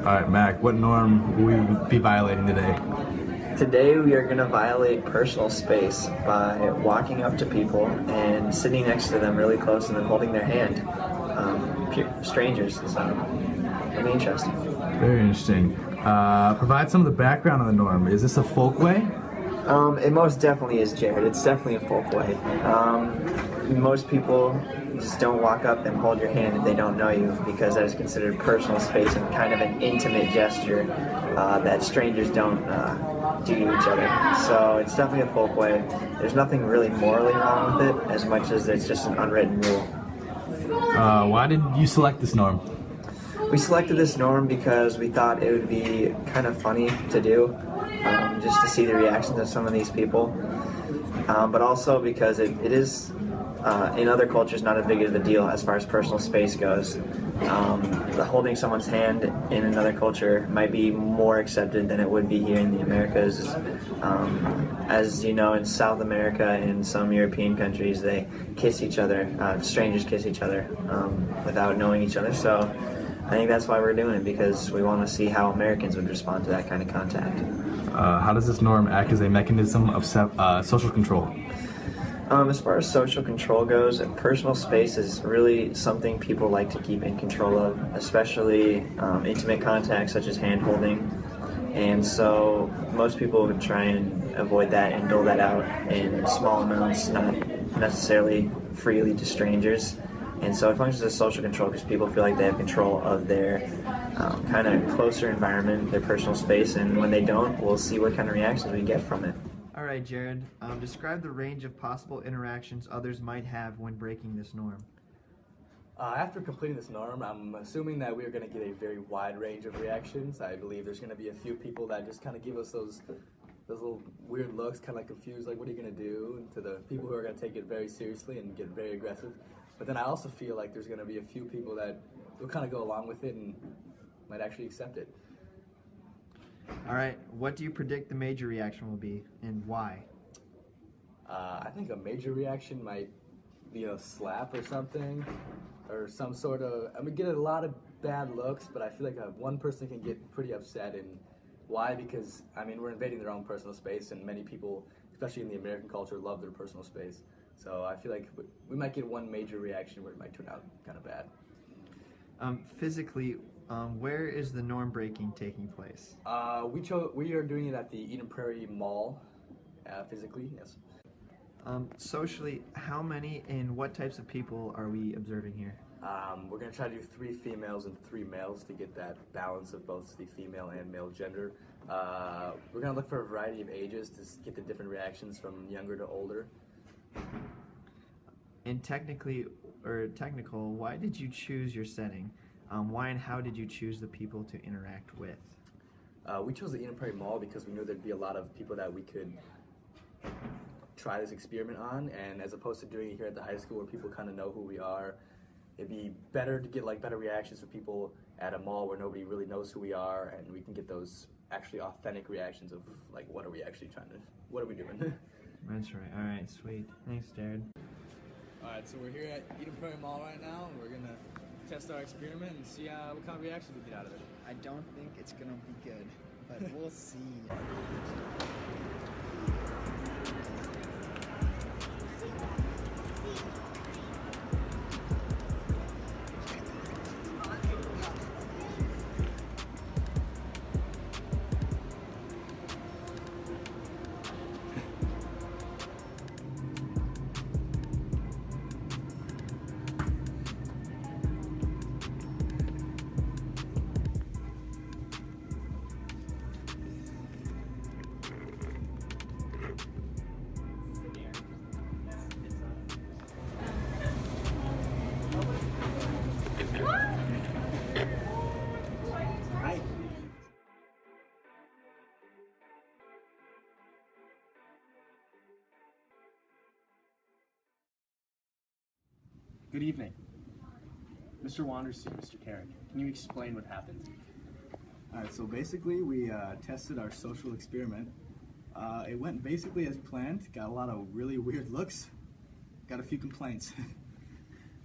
All right, Mac, what norm will we be violating today? Today we are going to violate personal space by walking up to people and sitting next to them really close and then holding their hand. Strangers, so it'll be interesting. Very interesting. Provide some of the background on the norm. Is this a folkway? It most definitely is, Jared. It's definitely a folkway. Most people just don't walk up and hold your hand if they don't know you because that is considered personal space and kind of an intimate gesture that strangers don't do to each other. So it's definitely a folkway. There's nothing really morally wrong with it as much as it's just an unwritten rule. Why did you select this norm? We selected this norm because we thought it would be kind of funny to do, just to see the reactions of some of these people, but also because it is, in other cultures, not as big of a deal as far as personal space goes. The holding someone's hand in another culture might be more accepted than it would be here in the Americas. As you know, in South America and some European countries, they kiss each other, strangers kiss each other without knowing each other. So I think that's why we're doing it, because we want to see how Americans would respond to that kind of contact. How does this norm act as a mechanism of social control? As far as social control goes, personal space is really something people like to keep in control of, especially intimate contact such as hand holding. And so most people would try and avoid that and dole that out in small amounts, not necessarily freely to strangers. And so it functions as social control because people feel like they have control of their kind of closer environment, their personal space, and when they don't, we'll see what kind of reactions we get from it. All right, Jared, describe the range of possible interactions others might have when breaking this norm. After completing this norm, I'm assuming that we are going to get a very wide range of reactions. I believe there's going to be a few people that just kind of give us those little weird looks, kind of like confused, like what are you going to do, to the people who are going to take it very seriously and get very aggressive. But then I also feel like there's going to be a few people that will kind of go along with it and might actually accept it. All right, what do you predict the major reaction will be, and why? I think a major reaction might be a slap or something, or some sort of, get a lot of bad looks, but I feel like one person can get pretty upset. And why? Because, we're invading their own personal space, and many people, especially in the American culture, love their personal space. So I feel like we might get one major reaction where it might turn out kind of bad. Physically, where is the norm breaking taking place? We are doing it at the Eden Prairie Mall, physically, yes. Socially, how many and what types of people are we observing here? We're going to try to do 3 females and 3 males to get that balance of both the female and male gender. We're going to look for a variety of ages to get the different reactions from younger to older. And technical, why did you choose your setting? Why and how did you choose the people to interact with? We chose the Eden Prairie Mall because we knew there'd be a lot of people that we could try this experiment on, and as opposed to doing it here at the high school where people kind of know who we are, it'd be better to get better reactions from people at a mall where nobody really knows who we are, and we can get those actually authentic reactions of what are we doing? That's right. All right, sweet. Thanks, Jared. Alright, so we're here at Eden Prairie Mall right now, and we're gonna test our experiment and see what kind of reactions we get out of it. I don't think it's gonna be good, but we'll see. Good evening. Mr. Wanderson, Mr. Carrick, can you explain what happened? Alright, so basically we tested our social experiment. It went basically as planned, got a lot of really weird looks, got a few complaints.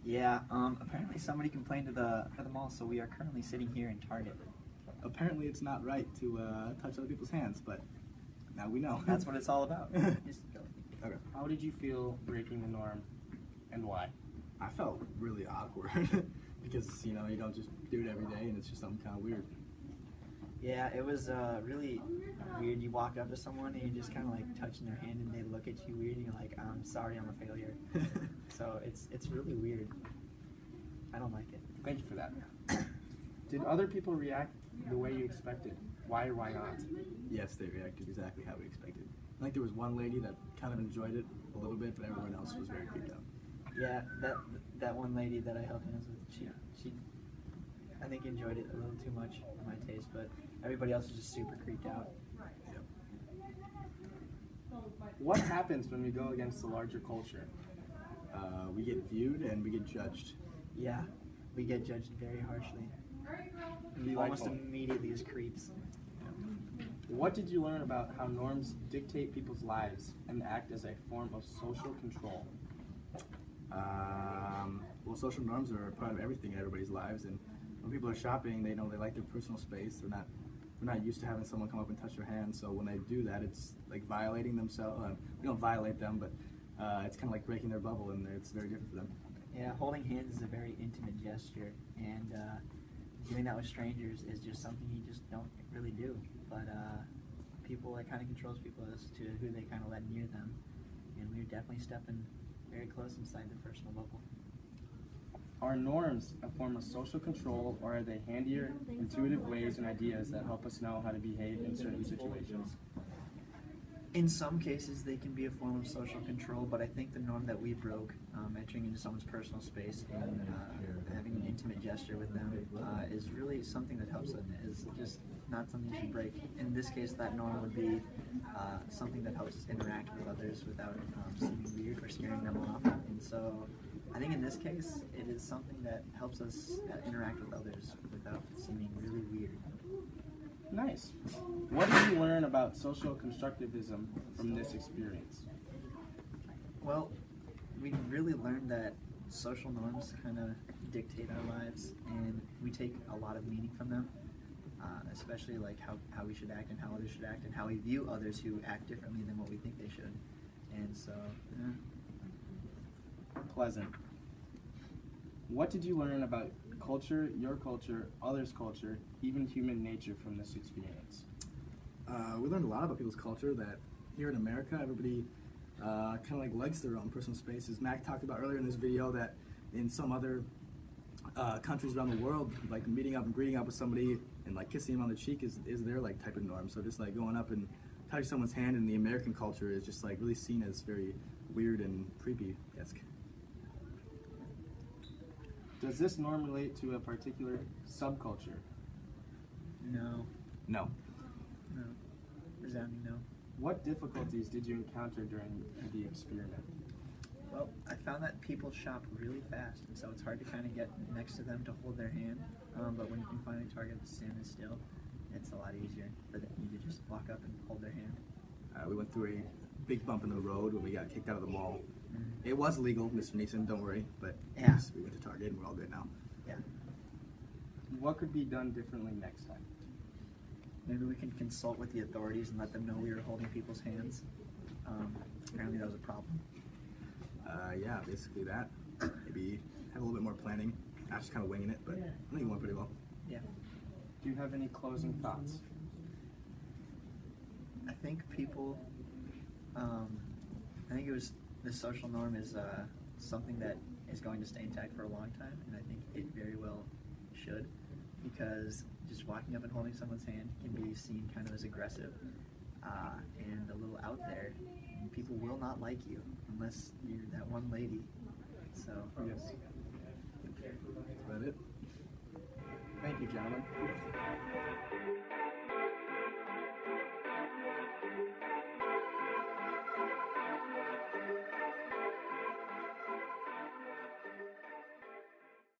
Yeah, apparently somebody complained to the mall, so we are currently sitting here in Target. apparently it's not right to touch other people's hands, but now we know. That's what it's all about. Okay. How did you feel breaking the norm, and why? I felt really awkward because, you know, you don't just do it every day and it's just something kind of weird. Yeah, it was really weird. You walk up to someone and you're just kind of like touching their hand and they look at you weird and you're like, I'm sorry, I'm a failure. So it's really weird. I don't like it. Thank you for that. Did other people react the way you expected? Why or why not? Yes, they reacted exactly how we expected. I think there was one lady that kind of enjoyed it a little bit, but everyone else was very creeped out. Yeah, that one lady that I held hands with, she I think enjoyed it a little too much for my taste, but everybody else was just super creeped out. Yep. What happens when we go against the larger culture? We get viewed and we get judged. Yeah, we get judged very harshly. Be Almost likeful. immediately as creeps. What did you learn about how norms dictate people's lives and act as a form of social control? Well, social norms are a part of everything in everybody's lives, and when people are shopping, they know they like their personal space. They're not used to having someone come up and touch their hand, so when they do that, it's like violating themselves. We don't violate them, but it's kind of like breaking their bubble, and it's very different for them. Yeah, holding hands is a very intimate gesture, and doing that with strangers is just something you just don't really do. But people, it kind of controls people as to who they kind of let near them, and we're definitely stepping very close inside the personal bubble. Are norms a form of social control, or are they handier, intuitive ways and ideas that help us know how to behave in certain situations? In some cases, they can be a form of social control, but I think the norm that we broke, entering into someone's personal space and having an intimate gesture with them, is really something that helps them. It's just not something you should break. In this case, that norm would be something that helps us interact with others without seeming weird or scaring them off. And so, I think in this case, it is something that helps us interact with others without seeming really weird. Nice. What did you learn about social constructivism from this experience? Well, we really learned that social norms kind of dictate our lives, and we take a lot of meaning from them, especially like how we should act and how others should act, and how we view others who act differently than what we think they should. And so, Pleasant. What did you learn about culture, your culture, others' culture, even human nature from this experience? We learned a lot about people's culture, that here in America, everybody kind of like likes their own personal space. As Mac talked about earlier in this video, that in some other countries around the world, like meeting up and greeting up with somebody and like kissing them on the cheek is their like type of norm. So just like going up and touching someone's hand in the American culture is just like really seen as very weird and creepy-esque. Does this norm relate to a particular subculture? no, No. resounding no. What difficulties did you encounter during the experiment? Well, I found that people shop really fast, and so it's hard to kind of get next to them to hold their hand. But when you can finally target the stand still, it's a lot easier for you to just walk up and hold their hand. We went through a big bump in the road when we got kicked out of the mall. It was illegal, Mr. Neeson, don't worry, but Yeah. yes, we went to Target and we're all good now. Yeah. What could be done differently next time? Maybe we can consult with the authorities and let them know we were holding people's hands. Apparently that was a problem. Yeah, basically that. Maybe have a little bit more planning, not just kind of winging it, but I think it went pretty well. Yeah. Do you have any closing thoughts? I think people, I think it was, the social norm is something that is going to stay intact for a long time, and I think it very well should, because just walking up and holding someone's hand can be seen kind of as aggressive and a little out there, and people will not like you unless you're that one lady. So, Yes. That's about it. Thank you, gentlemen.